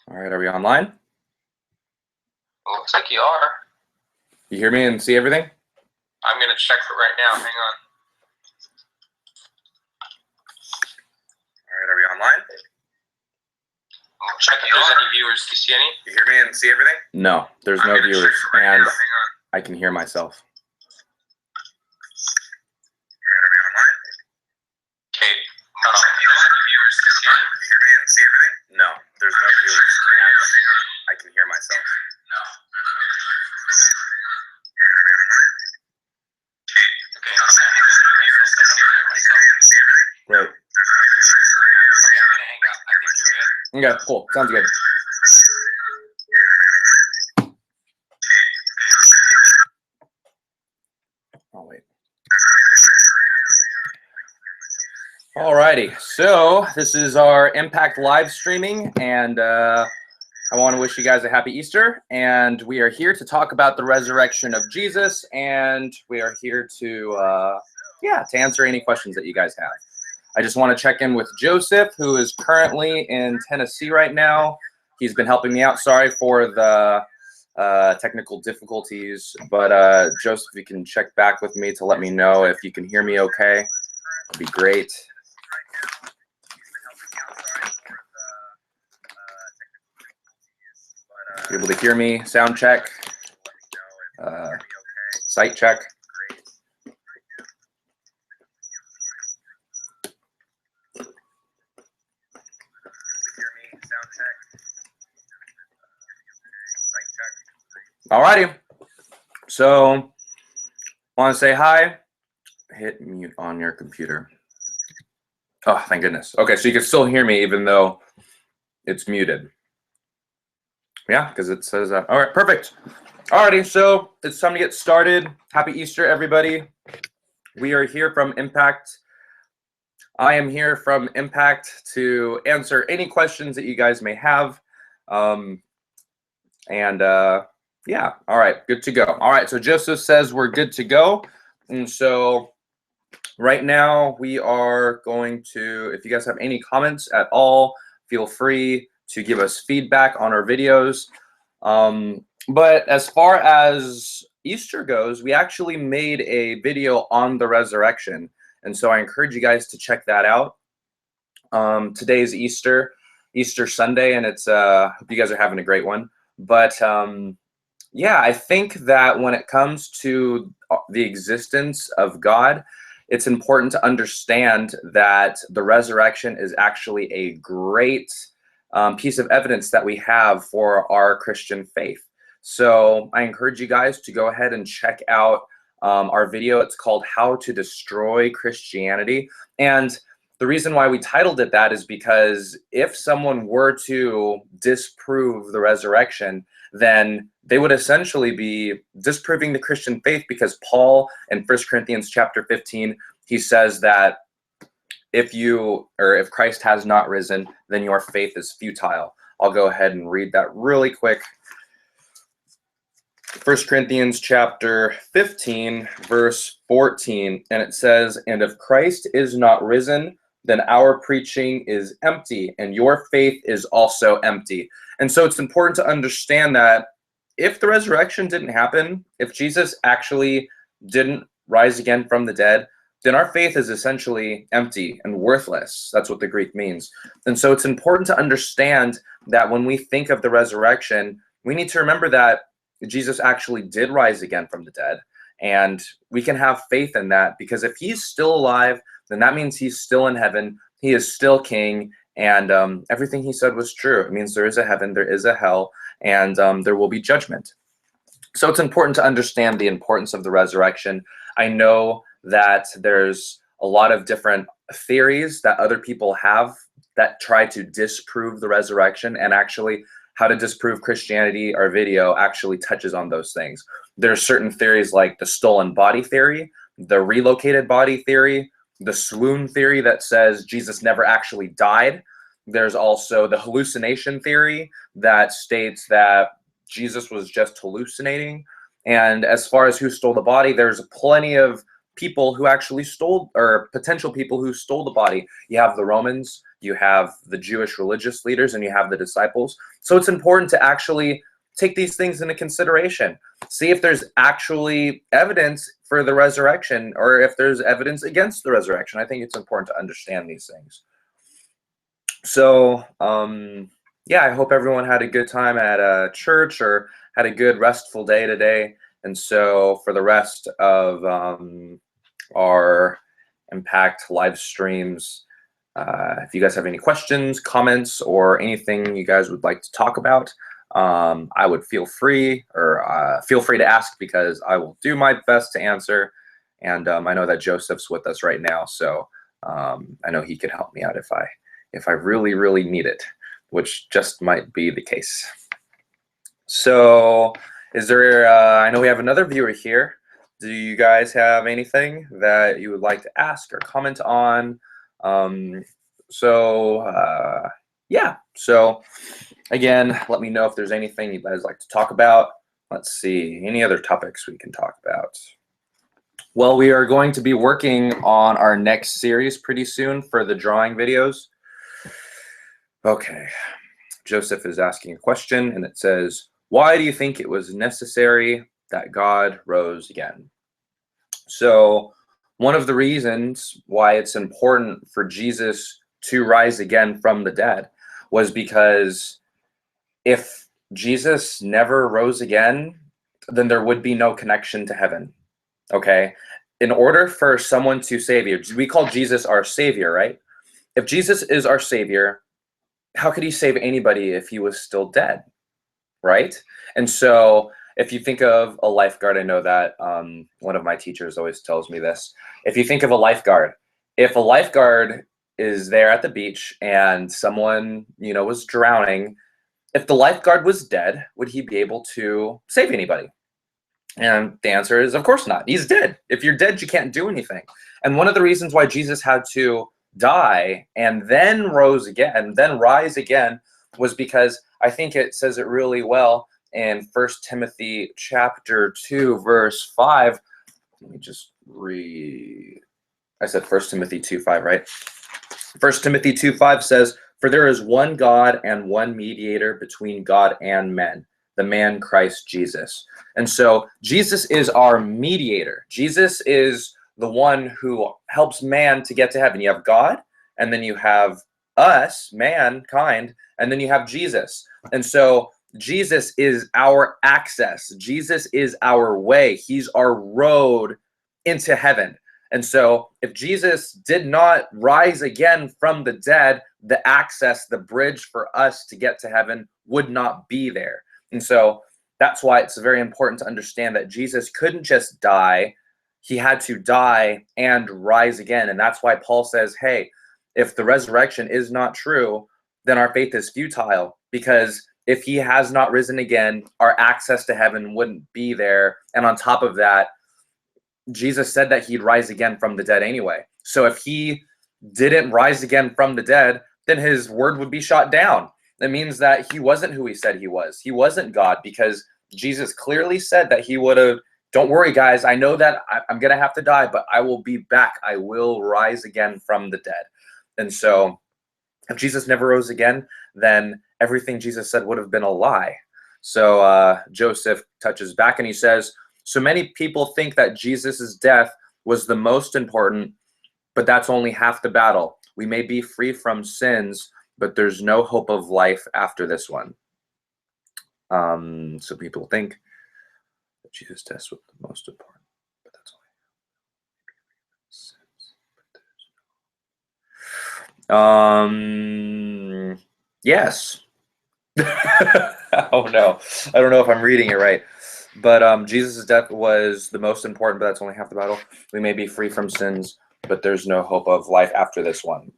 All right, are we online? Looks like you are. You hear me and see everything? I'm going to check for right now. Hang on. All right, are we online? I'll check if there's any viewers. Do you see any? You hear me and see everything? No, there's no viewers, and I can hear myself. Okay. If there's any viewers, do you see any? You hear me and see everything? No, there's no viewers, and I can hear myself. No. Okay. Great. Okay, I'm going to hang up. I think you're good. Okay, cool. Sounds good. Oh, wait. Alrighty, so this is our Impact live streaming, and I want to wish you guys a happy Easter. And we are here to talk about the resurrection of Jesus, and we are here to answer any questions that you guys have. I just want to check in with Joseph, who is currently in Tennessee right now. He's been helping me out. Sorry for the technical difficulties, but Joseph, if you can check back with me to let me know if you can hear me okay, that'd be great. You able to hear me? Sound check. Sight check. Alrighty. So, want to say hi? Hit mute on your computer. Oh, thank goodness. Okay, so you can still hear me even though it's muted. Yeah, because it says that. All right, perfect. Alrighty, so it's time to get started. Happy Easter, everybody. We are here from Impact. I am here from Impact to answer any questions that you guys may have. Yeah, all right, good to go. All right, so Joseph says we're good to go. And so right now we are going to, if you guys have any comments at all, feel free to give us feedback on our videos. But as far as Easter goes, we actually made a video on the resurrection. And so I encourage you guys to check that out. Today is Easter Sunday, and it's hope you guys are having a great one. But yeah, I think that when it comes to the existence of God, it's important to understand that the resurrection is actually a great piece of evidence that we have for our Christian faith. So I encourage you guys to go ahead and check out our video. It's called How to Destroy Christianity. And the reason why we titled it that is because if someone were to disprove the resurrection, then they would essentially be disproving the Christian faith, because Paul in 1 Corinthians chapter 15, he says that if Christ has not risen, then your faith is futile. I'll go ahead and read that really quick. 1 Corinthians chapter 15, verse 14, and it says, "And if Christ is not risen, then our preaching is empty, and your faith is also empty." And so it's important to understand that if the resurrection didn't happen, if Jesus actually didn't rise again from the dead, then our faith is essentially empty and worthless. That's what the Greek means. And so it's important to understand that when we think of the resurrection, we need to remember that Jesus actually did rise again from the dead. And we can have faith in that, because if he's still alive, then that means he's still in heaven. He is still king. And everything he said was true. It means there is a heaven, there is a hell, and there will be judgment. So it's important to understand the importance of the resurrection. I know that there's a lot of different theories that other people have that try to disprove the resurrection, and actually How to Disprove Christianity, our video, actually touches on those things. There are certain theories like the stolen body theory, the relocated body theory, the swoon theory that says Jesus never actually died. There's also the hallucination theory that states that Jesus was just hallucinating. And as far as who stole the body, there's plenty of people who actually stole, or potential people who stole the body. You have the Romans, you have the Jewish religious leaders, and you have the disciples. So it's important to actually take these things into consideration. See if there's actually evidence for the resurrection, or if there's evidence against the resurrection. I think it's important to understand these things. So, yeah, I hope everyone had a good time at church, or had a good restful day today. And so for the rest of our Impact live streams, if you guys have any questions, comments, or anything you guys would like to talk about, I would feel free to ask, because I will do my best to answer. And I know that Joseph's with us right now, so I know he could help me out if I really, really need it, which just might be the case. So is there, I know we have another viewer here. Do you guys have anything that you would like to ask or comment on? Yeah, so again, let me know if there's anything you guys like to talk about. Let's see, any other topics we can talk about? Well, we are going to be working on our next series pretty soon for the drawing videos. Okay, Joseph is asking a question, and it says, why do you think it was necessary that God rose again? So one of the reasons why it's important for Jesus to rise again from the dead was because if Jesus never rose again, then there would be no connection to heaven. Okay? In order for someone to save you, we call Jesus our Savior, right? If Jesus is our Savior, how could he save anybody if he was still dead, right? And so if you think of a lifeguard, I know that one of my teachers always tells me this. If you think of a lifeguard, if a lifeguard is there at the beach and someone, was drowning, if the lifeguard was dead, would he be able to save anybody? And the answer is, of course not. He's dead. If you're dead, you can't do anything. And one of the reasons why Jesus had to die and then rise again was because I think it says it really well in 1 Timothy chapter 2, verse 5. Let me just read. I said 1 Timothy 2:5, right? 1 Timothy 2:5 says, for there is one God and one mediator between God and men, the man Christ Jesus. And so Jesus is our mediator. Jesus is the one who helps man to get to heaven. You have God, and then you have us, mankind, and then you have Jesus. And so Jesus is our access. Jesus is our way. He's our road into heaven. And so if Jesus did not rise again from the dead, the access, the bridge for us to get to heaven would not be there. And so that's why it's very important to understand that Jesus couldn't just die. He had to die and rise again. And that's why Paul says, hey, if the resurrection is not true, then our faith is futile, because if he has not risen again, our access to heaven wouldn't be there. And on top of that, Jesus said that he'd rise again from the dead anyway. So if he didn't rise again from the dead, then his word would be shot down. That means that he wasn't who he said he was. He wasn't God, because Jesus clearly said that he would have, don't worry, guys, I know that I'm going to have to die, but I will be back. I will rise again from the dead. And so if Jesus never rose again, then everything Jesus said would have been a lie. So Joseph touches back and he says, so many people think that Jesus's death was the most important, but that's only half the battle. We may be free from sins, but there's no hope of life after this one. So people think that Jesus' death was the most important, but that's only sins. Yes. Oh no, I don't know if I'm reading it right. But Jesus' death was the most important, but that's only half the battle. We may be free from sins, but there's no hope of life after this one.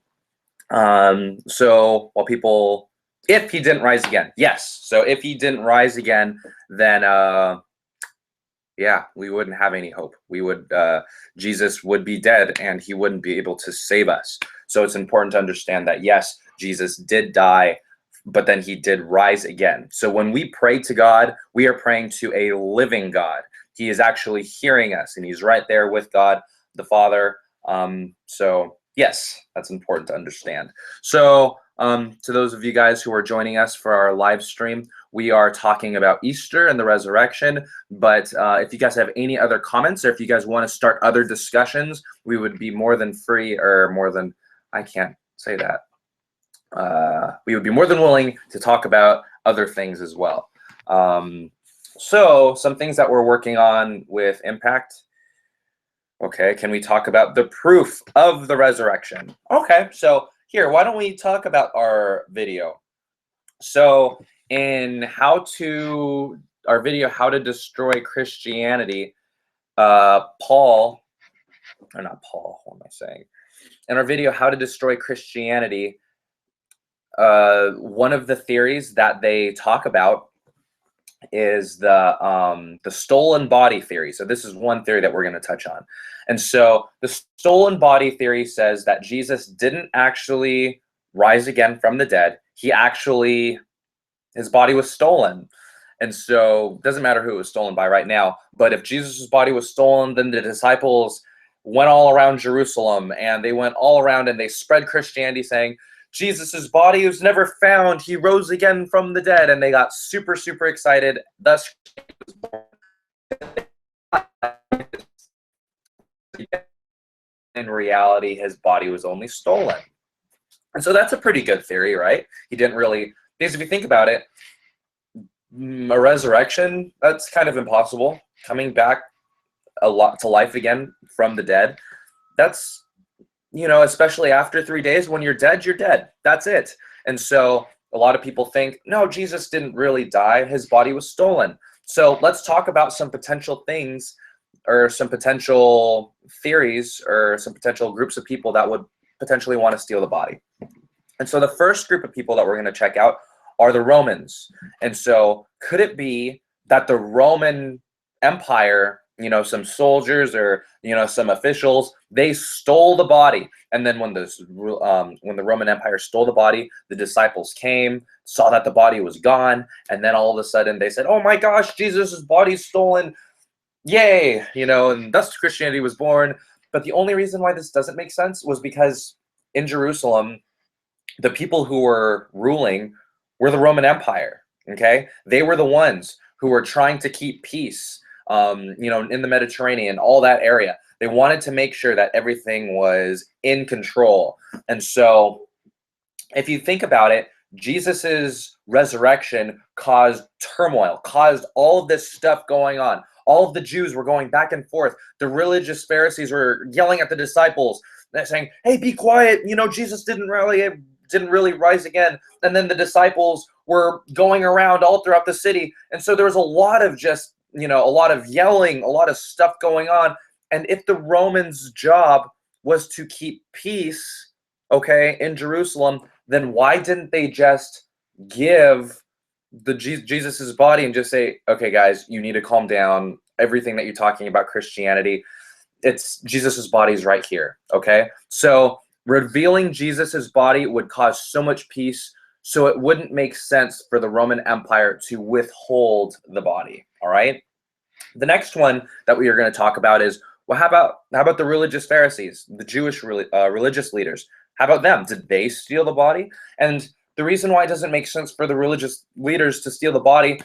So while people, if he didn't rise again, yes. So if he didn't rise again, then yeah, we wouldn't have any hope. We would, Jesus would be dead and he wouldn't be able to save us. So it's important to understand that, yes, Jesus did die, but then he did rise again. So when we pray to God, we are praying to a living God. He is actually hearing us, and he's right there with God, the Father. So yes, that's important to understand. So to those of you guys who are joining us for our live stream, we are talking about Easter and the resurrection. But if you guys have any other comments, or if you guys want to start other discussions, we would be more than free, or more than, I can't say that. We would be more than willing to talk about other things as well. So some things that we're working on with Impact. Okay, can we talk about the proof of the resurrection? Okay, so here, why don't we talk about our video? So in our video, How to Destroy Christianity, Paul, or not Paul, what am I saying? In our video, How to Destroy Christianity, one of the theories that they talk about is the stolen body theory. So this is one theory that we're going to touch on. And so the stolen body theory says that Jesus didn't actually rise again from the dead. His body was stolen. And so it doesn't matter who it was stolen by right now, but if Jesus' body was stolen, then the disciples went all around Jerusalem, and they went all around and they spread Christianity saying, Jesus's body was never found. He rose again from the dead. And they got super, super excited. Thus, in reality, his body was only stolen. And so that's a pretty good theory, right? He didn't really, because if you think about it, a resurrection, that's kind of impossible. Coming back a lot to life again from the dead, that's, especially after 3 days, when you're dead, you're dead. That's it. And so a lot of people think, no, Jesus didn't really die. His body was stolen. So let's talk about some potential things, or some potential theories, or some potential groups of people that would potentially want to steal the body. And so the first group of people that we're going to check out are the Romans. And so could it be that the Roman Empire, some soldiers, or some officials, they stole the body, and then when the Roman Empire stole the body, the disciples came, saw that the body was gone, and then all of a sudden they said, oh my gosh, Jesus' body's stolen, yay, and thus Christianity was born. But the only reason why this doesn't make sense was because in Jerusalem, the people who were ruling were the Roman Empire. Okay, they were the ones who were trying to keep peace, in the Mediterranean, all that area. They wanted to make sure that everything was in control. And so if you think about it, Jesus's resurrection caused turmoil, caused all of this stuff going on. All of the Jews were going back and forth. The religious Pharisees were yelling at the disciples, saying, hey, be quiet. Jesus didn't really rise again. And then the disciples were going around all throughout the city. And so there was a lot of just, a lot of yelling, a lot of stuff going on. And if the Romans' job was to keep peace, okay, in Jerusalem, then why didn't they just give the Jesus's body and just say, okay, guys, you need to calm down. Everything that you're talking about Christianity, it's Jesus's body's right here. Okay. So revealing Jesus's body would cause so much peace. So it wouldn't make sense for the Roman Empire to withhold the body. All right. The next one that we are going to talk about is, well, how about the religious Pharisees, the Jewish religious leaders? How about them? Did they steal the body? And the reason why it doesn't make sense for the religious leaders to steal the body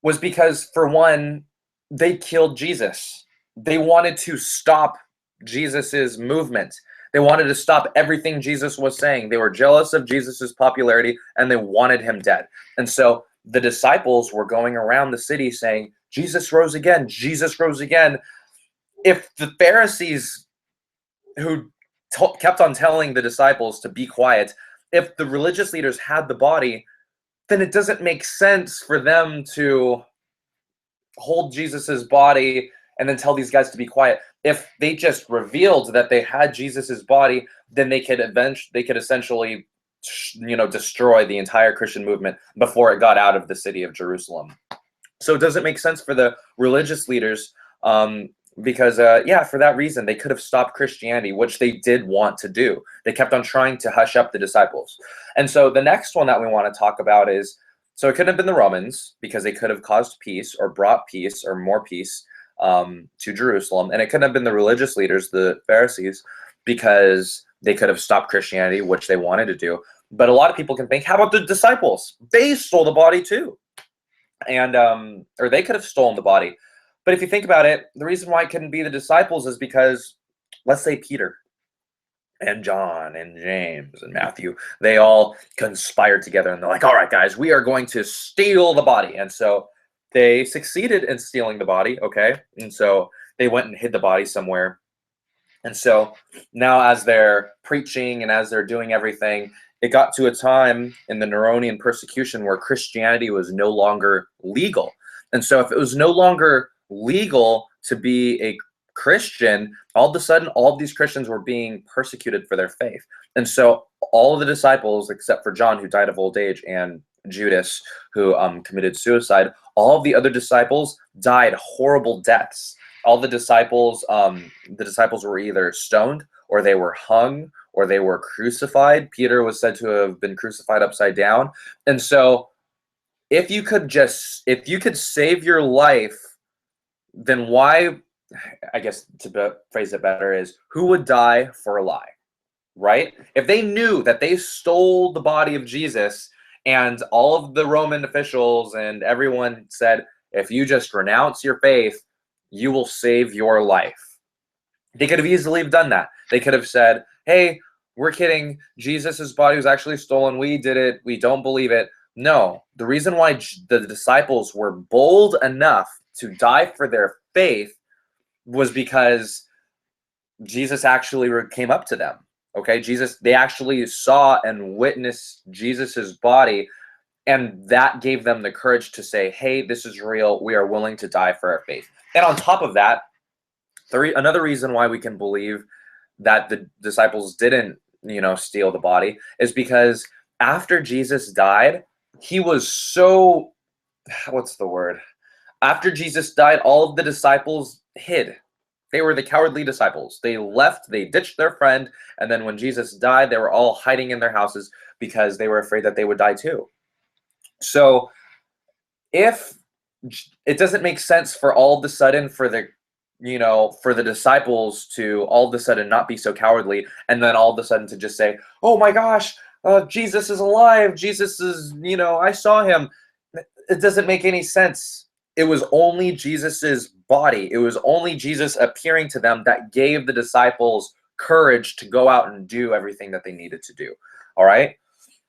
was because, for one, they killed Jesus. They wanted to stop Jesus's movement. They wanted to stop everything Jesus was saying. They were jealous of Jesus's popularity, and they wanted him dead. And so the disciples were going around the city saying, Jesus rose again, Jesus rose again. If the Pharisees, who kept on telling the disciples to be quiet, if the religious leaders had the body, then it doesn't make sense for them to hold Jesus's body and then tell these guys to be quiet. If they just revealed that they had Jesus's body, then they could essentially, destroy the entire Christian movement before it got out of the city of Jerusalem. So it doesn't make sense for the religious leaders, because for that reason, they could have stopped Christianity, which they did want to do. They kept on trying to hush up the disciples. And so the next one that we want to talk about is, so it couldn't have been the Romans, because they could have caused peace or brought peace or more peace. to Jerusalem, and it couldn't have been the religious leaders, the Pharisees, because they could have stopped Christianity, which they wanted to do. But a lot of people can think, how about the disciples? They stole the body too, and or they could have stolen the body. But if you think about it, the reason why it couldn't be the disciples is because, let's say, Peter and John and James and Matthew, they all conspired together, and they're like, all right, guys, we are going to steal the body. And so they succeeded in stealing the body, okay? And so they went and hid the body somewhere. And so now as they're preaching and as they're doing everything, it got to a time in the Neronian persecution where Christianity was no longer legal. And so if it was no longer legal to be a Christian, all of a sudden, all of these Christians were being persecuted for their faith. And so all of the disciples, except for John, who died of old age, and Judas, who committed suicide, all of the other disciples died horrible deaths. All the disciples were either stoned, or they were hung, or they were crucified. Peter was said to have been crucified upside down. And so if you could save your life, then why, I guess to phrase it better, is who would die for a lie, right? If they knew that they stole the body of Jesus, and all of the Roman officials and everyone said, if you just renounce your faith, you will save your life. They could have easily done that. They could have said, hey, we're kidding. Jesus's body was actually stolen. We did it. We don't believe it. No, the reason why the disciples were bold enough to die for their faith was because Jesus actually came up to them. Okay, they actually saw and witnessed Jesus's body, and that gave them the courage to say, hey, this is real. We are willing to die for our faith. And on top of that, another reason why we can believe that the disciples didn't, steal the body is because after Jesus died, he was so, what's the word? After Jesus died, all of the disciples hid. They were the cowardly disciples. They left, they ditched their friend, and then when Jesus died, they were all hiding in their houses because they were afraid that they would die too. So if it doesn't make sense for all of a sudden for the disciples to all of a sudden not be so cowardly, and then all of a sudden to just say, oh my gosh, Jesus is alive. Jesus is, I saw him. It doesn't make any sense. It was only Jesus's body. It was only Jesus appearing to them that gave the disciples courage to go out and do everything that they needed to do. All right.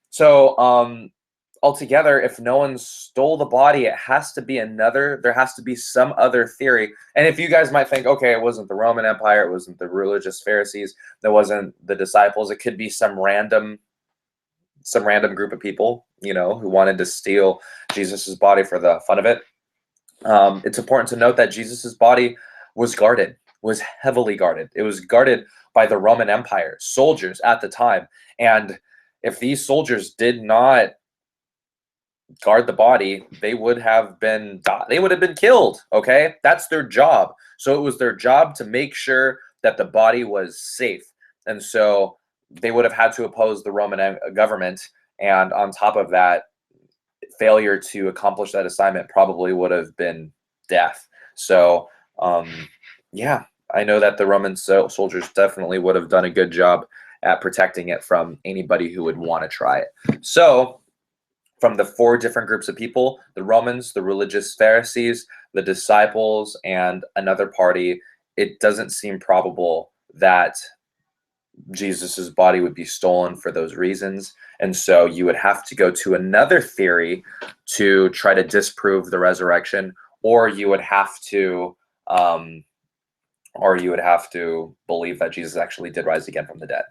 So, altogether, if no one stole the body, there has to be some other theory. And if you guys might think, okay, it wasn't the Roman Empire, it wasn't the religious Pharisees, that wasn't the disciples, it could be some random group of people, who wanted to steal Jesus's body for the fun of it. It's important to note that Jesus's body was heavily guarded. It was guarded by the Roman Empire, soldiers at the time. And if these soldiers did not guard the body, they would have been killed. Okay, that's their job. So it was their job to make sure that the body was safe, and so they would have had to oppose the Roman government. And on top of that, failure to accomplish that assignment probably would have been death. So yeah, I know that the Roman soldiers definitely would have done a good job at protecting it from anybody who would want to try it. So from the 4 different groups of people, the Romans, the religious Pharisees, the disciples, and another party, it doesn't seem probable that Jesus's body would be stolen for those reasons. And so you would have to go to another theory to try to disprove the resurrection, or you would have to believe that Jesus actually did rise again from the dead.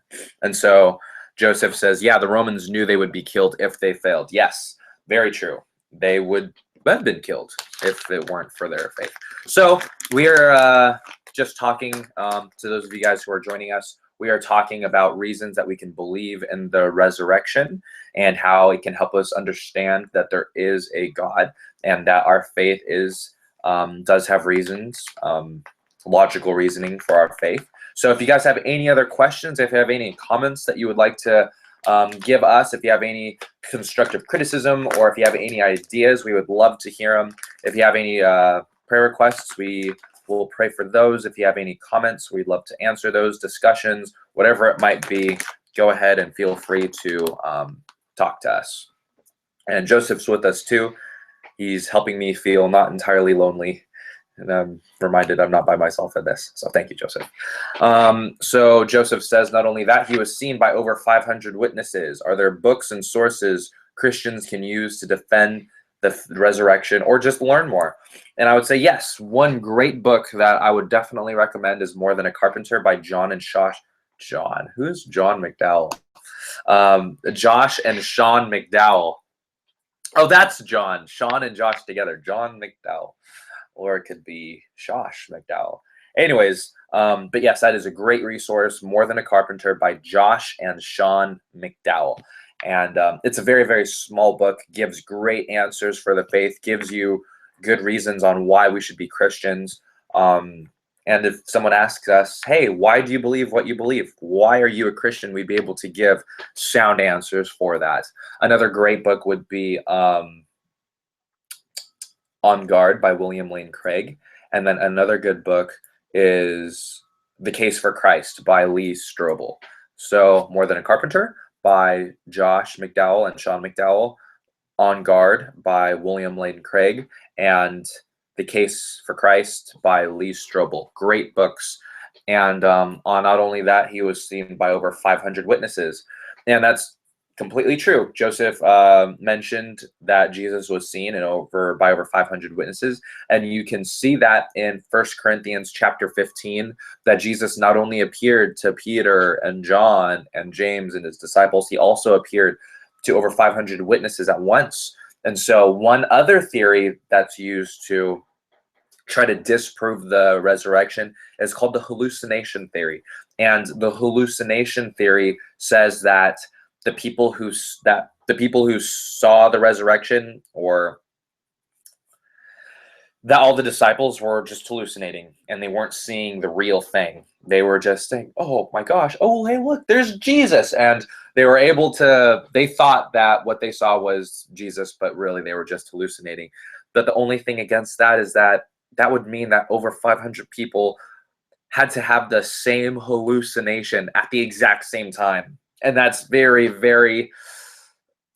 And so Joseph says, yeah, the Romans knew they would be killed if they failed. Yes, very true. They would have been killed if it weren't for their faith. So we are just talking to those of you guys who are joining us. We are talking about reasons that we can believe in the resurrection and how it can help us understand that there is a God and that our faith does have reasons, logical reasoning for our faith. So if you guys have any other questions, if you have any comments that you would like to give us, if you have any constructive criticism, or if you have any ideas, we would love to hear them. If you have any prayer requests, we we'll pray for those. If you have any comments, we'd love to answer those, discussions, whatever it might be. Go ahead and feel free to talk to us. And Joseph's with us too. He's helping me feel not entirely lonely. And I'm reminded I'm not by myself in this. So thank you, Joseph. So Joseph says, not only that, he was seen by over 500 witnesses. Are there books and sources Christians can use to defend the resurrection or just learn more? And I would say yes. One great book that I would definitely recommend is More Than a Carpenter by John and Josh. John? Who's John McDowell? Josh and Sean McDowell. Oh, that's John. Sean and Josh together. John McDowell. Or it could be Josh McDowell. Anyways, but yes, that is a great resource, More Than a Carpenter by Josh and Sean McDowell. And it's a very, very small book, gives great answers for the faith, gives you good reasons on why we should be Christians. And if someone asks us, hey, why do you believe what you believe? Why are you a Christian? We'd be able to give sound answers for that. Another great book would be On Guard by William Lane Craig. And then another good book is The Case for Christ by Lee Strobel. So More Than a Carpenter by Josh McDowell and Sean McDowell. On Guard by William Lane Craig. And The Case for Christ by Lee Strobel. Great books. And on not only that, he was seen by over 500 witnesses. And that's completely true. Joseph mentioned that Jesus was seen by over 500 witnesses. And you can see that in 1 Corinthians chapter 15, that Jesus not only appeared to Peter and John and James and his disciples, he also appeared to over 500 witnesses at once. And so one other theory that's used to try to disprove the resurrection is called the hallucination theory. And the hallucination theory says that the people who saw the resurrection, or that all the disciples were just hallucinating and they weren't seeing the real thing. They were just saying, oh my gosh, oh, hey, look, there's Jesus. And they thought that what they saw was Jesus, but really they were just hallucinating. But the only thing against that is that would mean that over 500 people had to have the same hallucination at the exact same time. And that's very, very,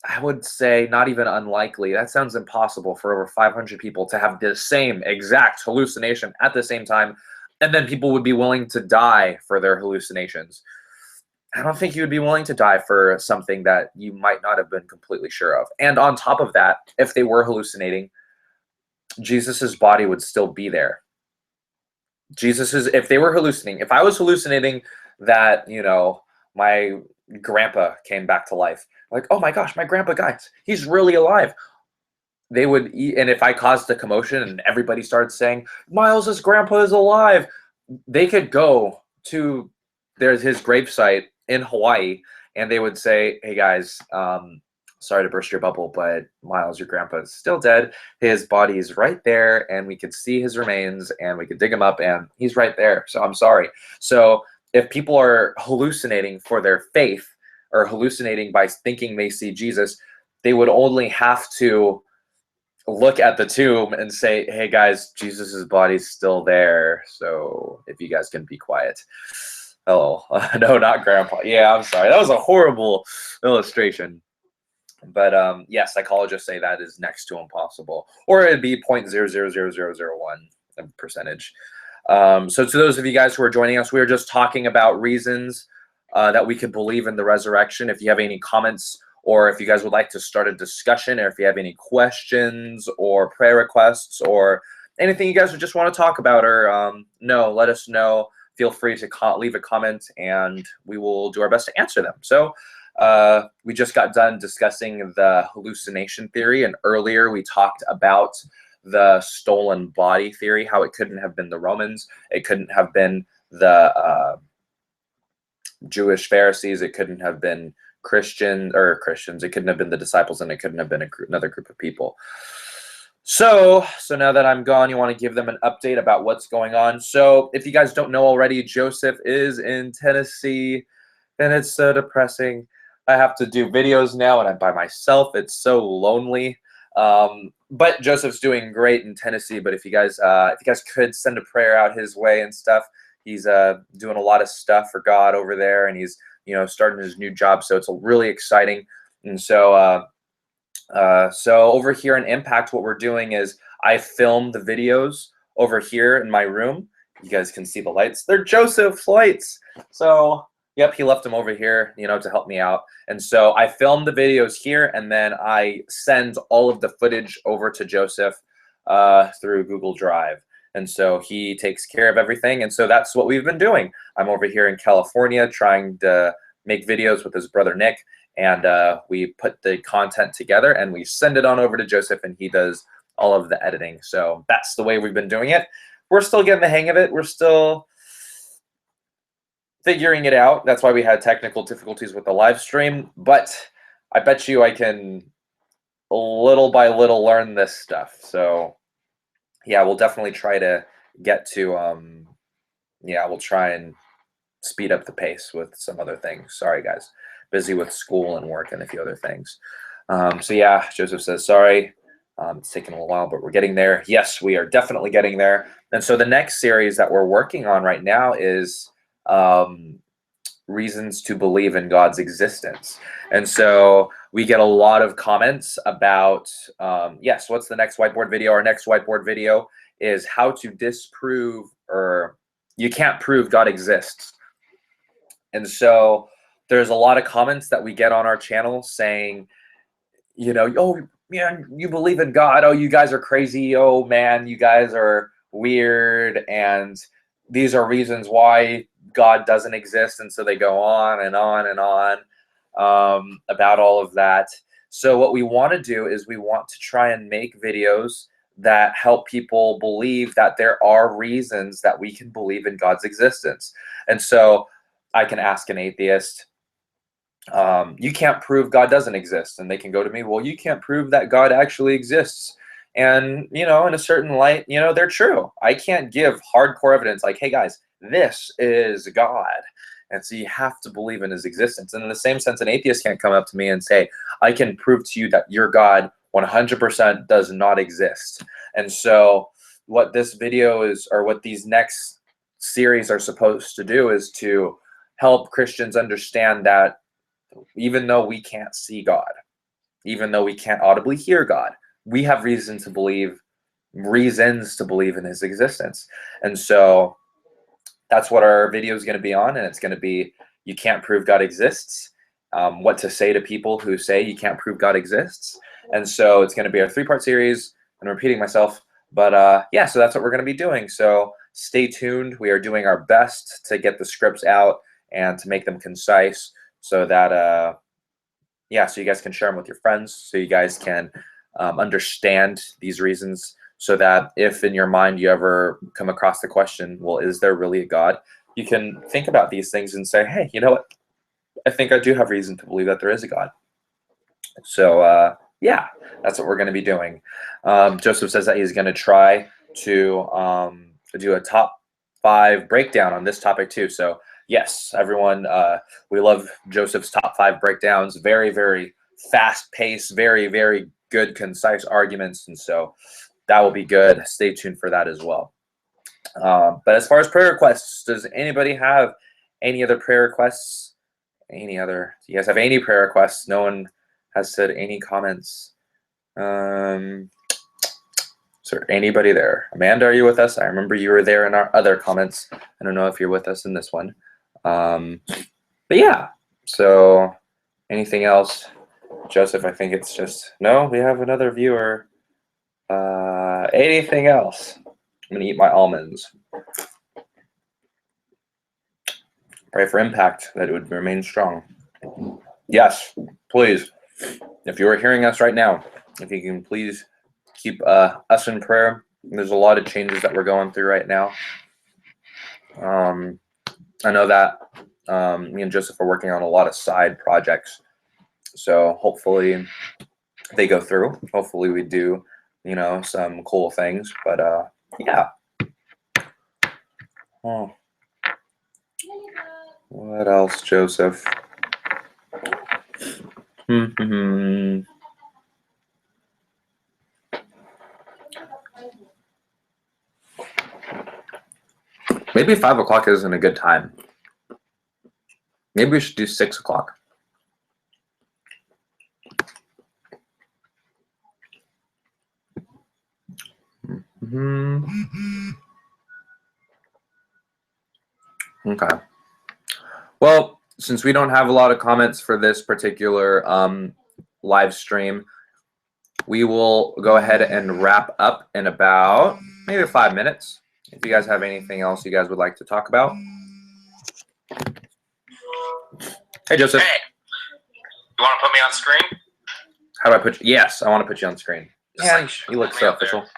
I would say, not even unlikely. That sounds impossible for over 500 people to have the same exact hallucination at the same time. And then people would be willing to die for their hallucinations. I don't think you would be willing to die for something that you might not have been completely sure of. And on top of that, if they were hallucinating, Jesus's body would still be there. If they were hallucinating, if I was hallucinating that, my grandpa came back to life, like, oh my gosh, my grandpa, guys, he's really alive. They would eat, and if I caused a commotion and everybody started saying, Miles's grandpa is alive, they could go to his gravesite in Hawaii and they would say, hey guys, sorry to burst your bubble, but Miles, your grandpa is still dead. His body is right there, and we could see his remains, and we could dig him up, and he's right there. So I'm sorry. So if people are hallucinating for their faith, or hallucinating by thinking they see Jesus, they would only have to look at the tomb and say, hey guys, Jesus's body's still there. So if you guys can be quiet. Oh, no, not grandpa. Yeah, I'm sorry. That was a horrible illustration. But yes, psychologists say that is next to impossible, or it'd be 0.000001 percentage. So to those of you guys who are joining us, we were just talking about reasons that we could believe in the resurrection. If you have any comments, or if you guys would like to start a discussion, or if you have any questions or prayer requests or anything you guys would just want to talk about, or let us know. Feel free to leave a comment and we will do our best to answer them. So we just got done discussing the hallucination theory, and earlier we talked about the stolen body theory, how it couldn't have been the Romans, it couldn't have been the Jewish Pharisees, it couldn't have been Christians, it couldn't have been the disciples, and it couldn't have been another group of people. So now that I'm gone, you want to give them an update about what's going on. So if you guys don't know already, Joseph is in Tennessee, and it's so depressing. I have to do videos now, and I'm by myself. It's so lonely. But Joseph's doing great in Tennessee. But if you guys could send a prayer out his way and stuff, he's doing a lot of stuff for God over there, and he's starting his new job. So it's really exciting. And so so over here in Impact, what we're doing is I film the videos over here in my room. You guys can see the lights. They're Joseph's lights. So yep, he left them over here, to help me out. And so I film the videos here, and then I send all of the footage over to Joseph through Google Drive. And so he takes care of everything. And so that's what we've been doing. I'm over here in California trying to make videos with his brother Nick, and we put the content together and we send it on over to Joseph, and he does all of the editing. So that's the way we've been doing it. We're still getting the hang of it. We're still figuring it out. That's why we had technical difficulties with the live stream, but I bet you I can little by little learn this stuff. So yeah, we'll definitely try to get to we'll try and speed up the pace with some other things. Sorry guys, busy with school and work and a few other things. So yeah, Joseph says sorry. It's taken a little while, but we're getting there. Yes, we are definitely getting there. And so the next series that we're working on right now is reasons to believe in God's existence. And so we get a lot of comments about, yes, what's the next whiteboard video? Our next whiteboard video is how to disprove, or you can't prove God exists. And so there's a lot of comments that we get on our channel saying, oh, man, you believe in God. Oh, you guys are crazy. Oh, man, you guys are weird. And these are reasons why God doesn't exist. And so they go on and on and on about all of that. So what we want to do is we want to try and make videos that help people believe that there are reasons that we can believe in God's existence. And so I can ask an atheist, you can't prove God doesn't exist. And they can go to me, well, you can't prove that God actually exists. And, in a certain light, they're true. I can't give hardcore evidence like, hey, guys, this is God. And so you have to believe in his existence. And in the same sense, an atheist can't come up to me and say, I can prove to you that your God 100% does not exist. And so what this video is, or what these next series are supposed to do, is to help Christians understand that even though we can't see God, even though we can't audibly hear God, we have reasons to believe in his existence. And so that's what our video is going to be on. And it's going to be, you can't prove God exists, what to say to people who say you can't prove God exists. And so it's going to be a 3-part series. I'm repeating myself, but yeah, so that's what we're going to be doing. So stay tuned. We are doing our best to get the scripts out and to make them concise, so that so you guys can share them with your friends, so you guys can understand these reasons, so that if in your mind you ever come across the question, well, is there really a God? You can think about these things and say, hey, you know what? I think I do have reason to believe that there is a God. So yeah, that's what we're going to be doing. Joseph says that he's going to try to do a top 5 breakdown on this topic too. So yes, everyone, we love Joseph's top 5 breakdowns. Very, very fast paced, very, very good, concise arguments. And so that will be good. Stay tuned for that as well. But as far as prayer requests, does anybody have any other prayer requests? Do you guys have any prayer requests? No one has said any comments. Is there anybody there? Amanda, are you with us? I remember you were there in our other comments. I don't know if you're with us in this one. But yeah, so anything else? Joseph, I think it's just, no, we have another viewer. Anything else? I'm going to eat my almonds. Pray for Impact, that it would remain strong. Yes, please. If you are hearing us right now, if you can please keep us in prayer. There's a lot of changes that we're going through right now. I know that me and Joseph are working on a lot of side projects. So hopefully they go through. Hopefully we do, some cool things. But yeah. Oh. What else, Joseph? Maybe 5 o'clock isn't a good time. Maybe we should do 6 o'clock. Okay. Well, since we don't have a lot of comments for this particular live stream, we will go ahead and wrap up in about maybe 5 minutes. If you guys have anything else you guys would like to talk about. Hey, Joseph. Hey, you want to put me on screen? How do I put you? Yes, I want to put you on screen. Just Yeah, like, you look put me so up there. official.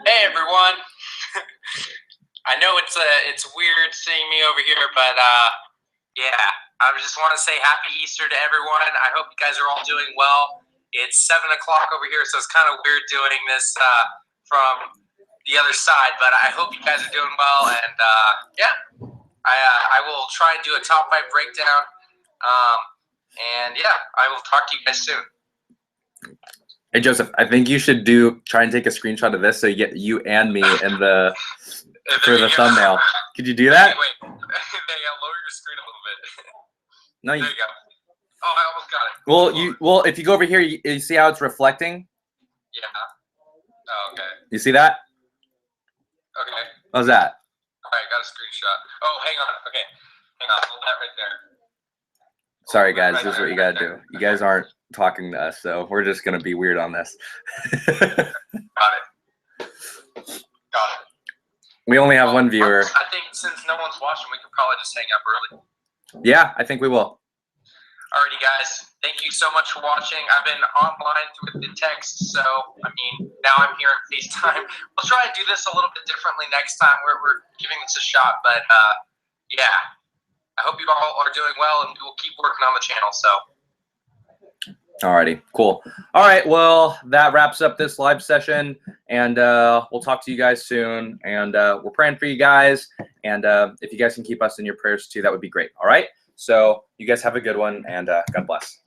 Hey everyone. I know it's weird seeing me over here, but yeah, I just want to say Happy Easter to everyone. I hope you guys are all doing well. It's 7 o'clock over here, so it's kind of weird doing this from the other side, but I hope you guys are doing well. And yeah, I will try and do a top 5 breakdown. And yeah, I will talk to you guys soon. Hey, Joseph, I think you should try and take a screenshot of this so you get you and me in the for the thumbnail. Could you do that? Wait. Yeah, lower your screen a little bit. No, There you go. Oh, I almost got it. Well, if you go over here, you see how it's reflecting? Yeah. Oh, okay. You see that? Okay. How's that? All right, got a screenshot. Oh, hang on. Okay. Hang on. Hold that right there. Sorry, guys. This is what you got to do. You guys aren't talking to us, so we're just going to be weird on this. Got it. Got it. We only have one viewer. I think since no one's watching, we could probably just hang up early. Yeah, I think we will. Alrighty, guys. Thank you so much for watching. I've been online through the text, so, I mean, now I'm here on FaceTime. We'll try to do this a little bit differently next time. We're giving this a shot, but, yeah. I hope you all are doing well, and we will keep working on the channel, so. Alrighty, cool. All right, well, that wraps up this live session, and we'll talk to you guys soon. And we're praying for you guys, and if you guys can keep us in your prayers too, that would be great. All right, so you guys have a good one, and God bless.